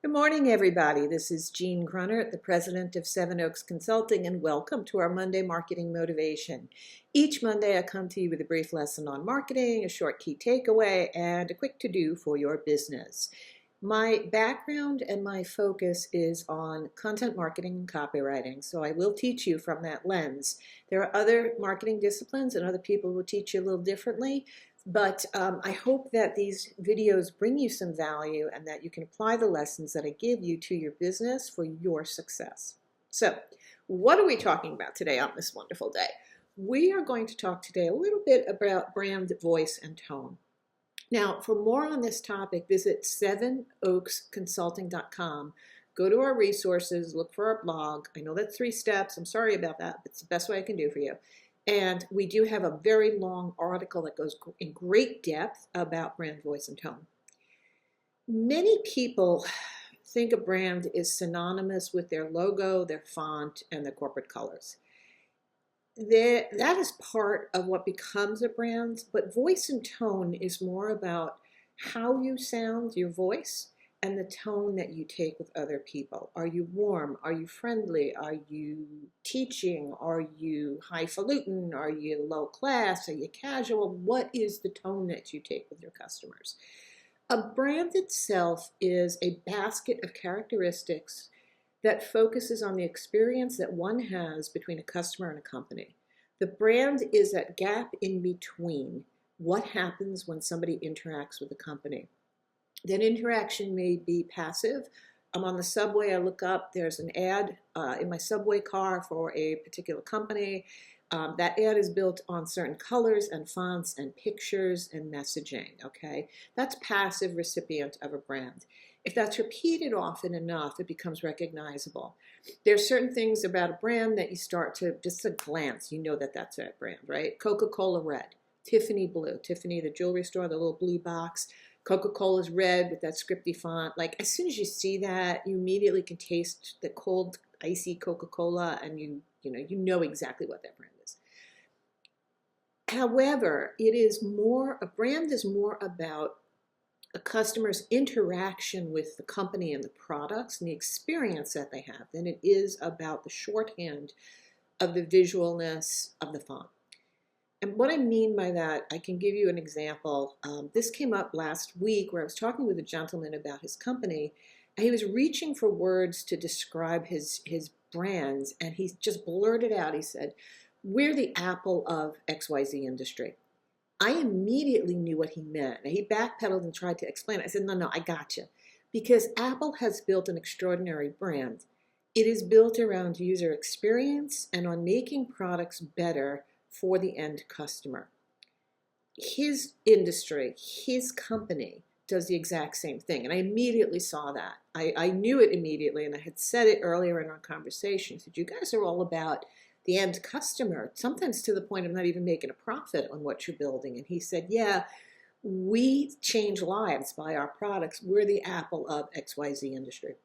Good morning, everybody. This is Jean Grunert, the president of Seven Oaks Consulting, and welcome to our Monday Marketing Motivation. Each Monday, I come to you with a brief lesson on marketing, a short key takeaway, and a quick to-do for your business. My background and my focus is on content marketing and copywriting, so I will teach you from that lens. There are other marketing disciplines and other people will teach you a little differently, but I hope that these videos bring you some value and that you can apply the lessons that I give you to your business for your success. So, what are we talking about today on this wonderful day? We are going to talk today a little bit about brand voice and tone. Now, for more on this topic, visit sevenoaksconsulting.com. Go to our resources, look for our blog. I know that's 3 steps. I'm sorry about that, but it's the best way I can do for you. And we do have a very long article that goes in great depth about brand voice and tone. Many people think a brand is synonymous with their logo, their font, and their corporate colors. That is part of what becomes a brand, but voice and tone is more about how you sound, your voice, and the tone that you take with other people. Are you warm? Are you friendly? Are you teaching? Are you highfalutin? Are you low class? Are you casual? What is the tone that you take with your customers? A brand itself is a basket of characteristics that focuses on the experience that one has between a customer and a company. The brand is that gap in between what happens when somebody interacts with a company. That interaction may be passive. I'm on the subway, I look up, there's an ad in my subway car for a particular company. That ad is built on certain colors and fonts and pictures and messaging, okay? That's passive recipient of a brand. If that's repeated often enough, it becomes recognizable. There's certain things about a brand that you start to, just a glance, you know that that's that brand, right? Coca-Cola red, Tiffany blue, Tiffany, the jewelry store, the little blue box. Coca-Cola's red with that scripty font. Like, as soon as you see that, you immediately can taste the cold, icy Coca-Cola, and you know exactly what that brand is. However, a brand is more about a customer's interaction with the company and the products and the experience that they have than it is about the shorthand of the visualness of the font. And what I mean by that, I can give you an example. This came up last week where I was talking with a gentleman about his company, and he was reaching for words to describe his brands, and he just blurted out, he said, "We're the Apple of XYZ industry." I immediately knew what he meant. Now, he backpedaled and tried to explain it. I said, no, I got you. Because Apple has built an extraordinary brand. It is built around user experience and on making products better for the end customer. His industry, his company does the exact same thing. And I immediately saw that. I knew it immediately, and I had said it earlier in our conversation. I said, you guys are all about the end customer, sometimes to the point of not even making a profit on what you're building. And he said, yeah, we change lives by our products. We're the Apple of XYZ industry.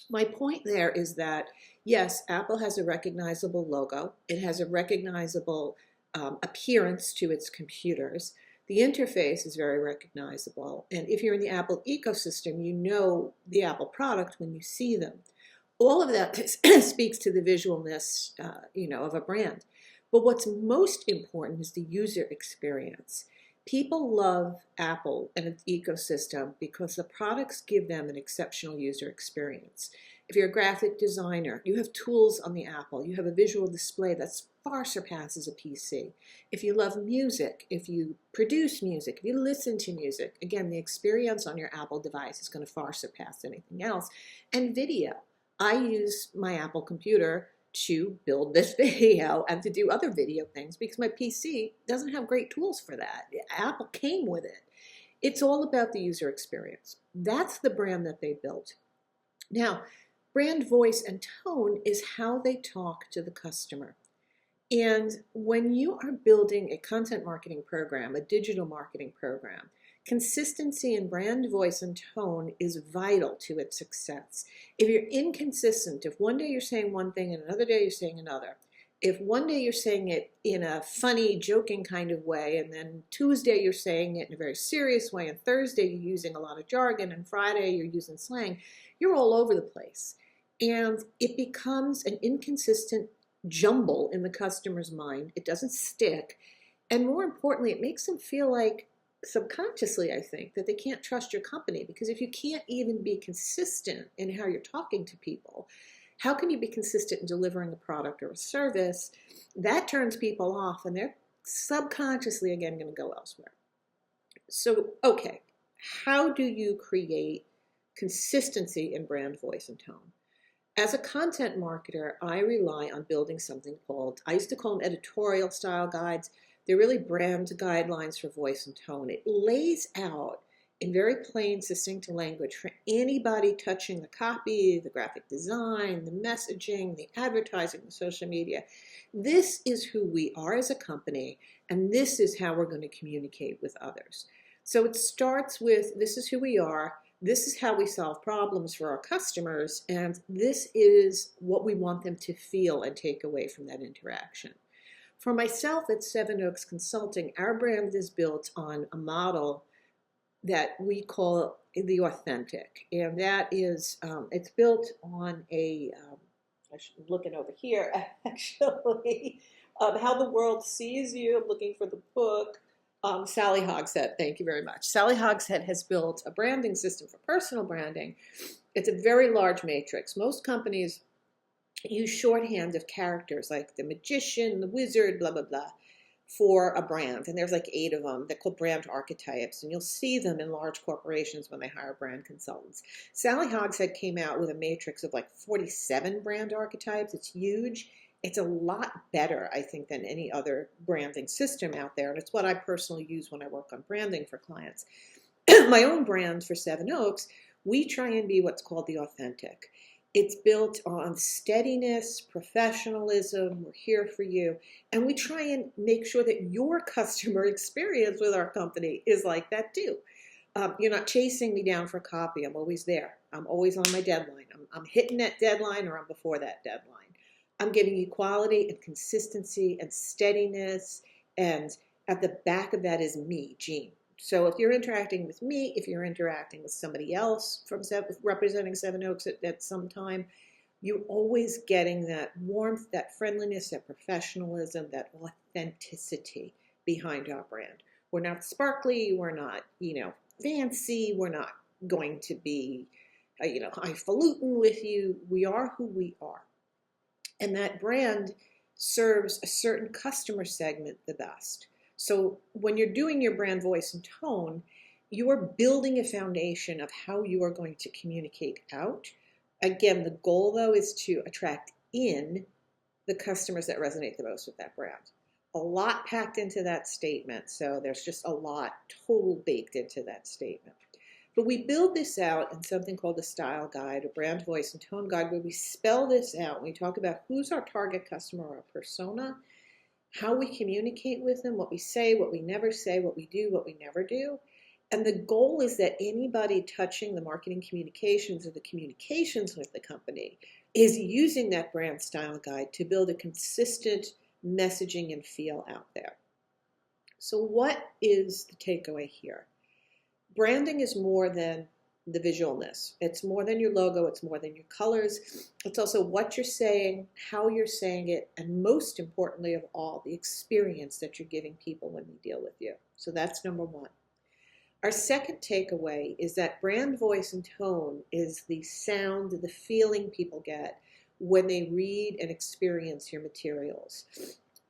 My point there is that, yes, Apple has a recognizable logo. It has a recognizable appearance to its computers. The interface is very recognizable. And if you're in the Apple ecosystem, you know the Apple product when you see them. All of that speaks to the visualness, of a brand. But what's most important is the user experience. People love Apple and its ecosystem because the products give them an exceptional user experience. If you're a graphic designer, you have tools on the Apple. You have a visual display that far surpasses a PC. If you love music, if you produce music, if you listen to music, again, the experience on your Apple device is going to far surpass anything else. And video. I use my Apple computer to build this video and to do other video things because my PC doesn't have great tools for that. Apple came with it. It's all about the user experience. That's the brand that they built. Now, brand voice and tone is how they talk to the customer. And when you are building a content marketing program, a digital marketing program, consistency in brand voice and tone is vital to its success. If you're inconsistent, if one day you're saying one thing and another day you're saying another, If one day you're saying it in a funny, joking kind of way, and then Tuesday you're saying it in a very serious way, and Thursday you're using a lot of jargon, and Friday you're using slang, you're all over the place. And it becomes an inconsistent jumble in the customer's mind. It doesn't stick. And more importantly, it makes them feel like, subconsciously, I think, that they can't trust your company. Because if you can't even be consistent in how you're talking to people, how can you be consistent in delivering a product or a service? That turns people off, and they're subconsciously, again, going to go elsewhere. So, okay, how do you create consistency in brand voice and tone? As a content marketer, I rely on building something called, I used to call them editorial style guides. They're really brand guidelines for voice and tone. It lays out in very plain, succinct language for anybody touching the copy, the graphic design, the messaging, the advertising, the social media. This is who we are as a company, and this is how we're going to communicate with others. So it starts with, this is who we are, this is how we solve problems for our customers, and this is what we want them to feel and take away from that interaction. For myself at Sevenoaks Consulting, our brand is built on a model that we call the authentic, and that is, it's built on a, I'm looking over here actually, how the world sees you. I'm looking for the book. Sally Hogshead, thank you very much. Sally Hogshead has built a branding system for personal branding. It's a very large matrix. Most companies use shorthand of characters like the magician, the wizard, blah, blah, blah, for a brand. And there's like 8 of them. They're called brand archetypes. And you'll see them in large corporations when they hire brand consultants. Sally Hogshead came out with a matrix of like 47 brand archetypes. It's huge. It's a lot better, I think, than any other branding system out there. And it's what I personally use when I work on branding for clients. My own brand for Sevenoaks, we try and be what's called the authentic. It's built on steadiness, professionalism, we're here for you. And we try and make sure that your customer experience with our company is like that too. You're not chasing me down for copy. I'm always there. I'm always on my deadline. I'm hitting that deadline, or I'm before that deadline. I'm giving you quality and consistency and steadiness, and at the back of that is me, Jean. So if you're interacting with me, if you're interacting with somebody else from representing Sevenoaks at some time, you're always getting that warmth, that friendliness, that professionalism, that authenticity behind our brand. We're not sparkly, we're not, fancy, we're not going to be, highfalutin with you. We are who we are. And that brand serves a certain customer segment the best. So when you're doing your brand voice and tone, you are building a foundation of how you are going to communicate out. Again, the goal, though, is to attract in the customers that resonate the most with that brand. A lot packed into that statement, so there's just a lot total baked into that statement. But we build this out in something called a style guide, a brand voice and tone guide, where we spell this out. We talk about who's our target customer or persona, how we communicate with them, what we say, what we never say, what we do, what we never do. And the goal is that anybody touching the marketing communications or the communications with the company is using that brand style guide to build a consistent messaging and feel out there. So what is the takeaway here? Branding is more than the visualness. It's more than your logo. It's more than your colors. It's also what you're saying, how you're saying it, and most importantly of all, the experience that you're giving people when they deal with you. So that's number 1. Our second takeaway is that brand voice and tone is the sound, the feeling people get when they read and experience your materials.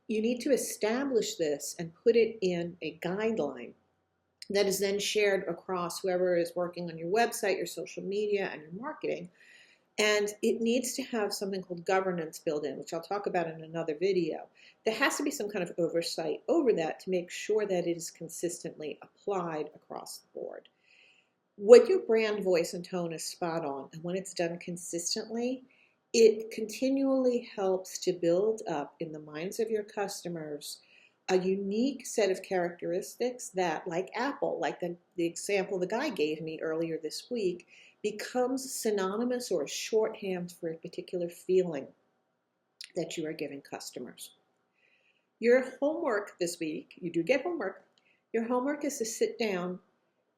You need to establish this and put it in a guideline that is then shared across whoever is working on your website, your social media, and your marketing. And it needs to have something called governance built in, which I'll talk about in another video. There has to be some kind of oversight over that to make sure that it is consistently applied across the board. When your brand voice and tone is spot on, and when it's done consistently, it continually helps to build up in the minds of your customers a unique set of characteristics that, like Apple, like the example the guy gave me earlier this week, becomes synonymous or a shorthand for a particular feeling. that you are giving customers. Your homework this week, you do get homework. Your homework is to sit down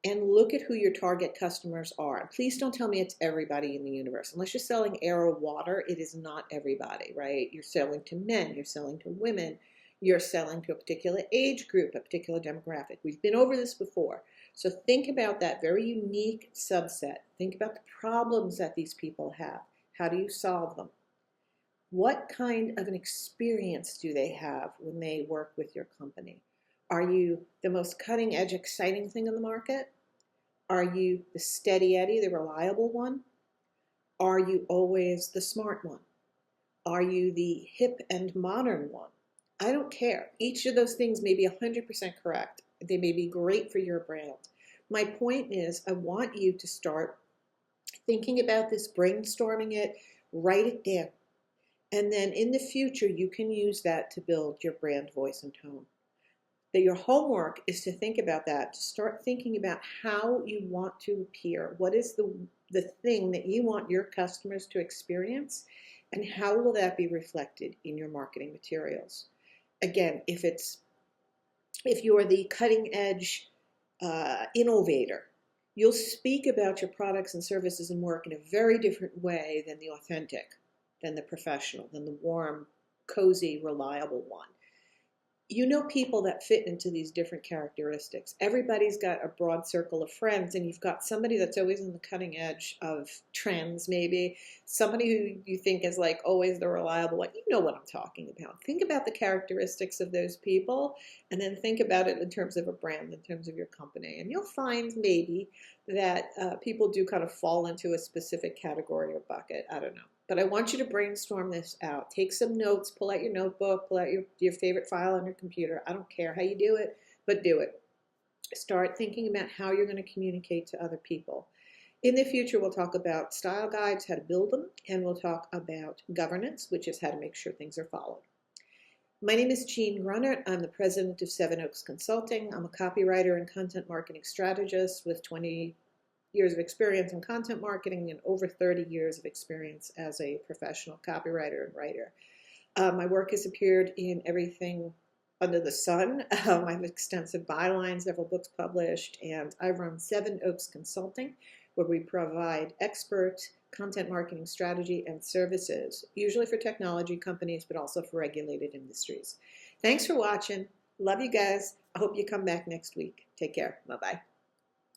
and look at who your target customers are. Please don't tell me it's everybody in the universe. Unless you're selling air or water, it is not everybody, right? You're selling to men, you're selling to women, you're selling to a particular age group, a particular demographic. We've been over this before. So think about that very unique subset. Think about the problems that these people have. How do you solve them? What kind of an experience do they have when they work with your company? Are you the most cutting edge, exciting thing in the market? Are you the steady Eddie, the reliable one? Are you always the smart one? Are you the hip and modern one? I don't care. Each of those things may be 100% correct. They may be great for your brand. My point is, I want you to start thinking about this, brainstorming it, write it down. And then in the future, you can use that to build your brand voice and tone. That your homework is to think about that, to start thinking about how you want to appear. What is the thing that you want your customers to experience, and how will that be reflected in your marketing materials? Again, if you're the cutting edge innovator, you'll speak about your products and services and work in a very different way than the authentic, than the professional, than the warm, cozy, reliable one. You know people that fit into these different characteristics. Everybody's got a broad circle of friends, and you've got somebody that's always on the cutting edge of trends, maybe. Somebody who you think is like always the reliable one. You know what I'm talking about. Think about the characteristics of those people, and then think about it in terms of a brand, in terms of your company. And you'll find maybe that people do kind of fall into a specific category or bucket. I don't know. But I want you to brainstorm this out. Take some notes, pull out your notebook, pull out your favorite file on your computer. I don't care how you do it, but do it. Start thinking about how you're going to communicate to other people. In the future, we'll talk about style guides, how to build them, and we'll talk about governance, which is how to make sure things are followed. My name is Jean Grunnert. I'm the president of Seven Oaks Consulting. I'm a copywriter and content marketing strategist with 20 years of experience in content marketing and over 30 years of experience as a professional copywriter and writer. My work has appeared in everything under the sun. I have extensive bylines, several books published, and I run Seven Oaks Consulting, where we provide expert content marketing strategy and services, usually for technology companies, but also for regulated industries. Thanks for watching. Love you guys. I hope you come back next week. Take care. Bye-bye.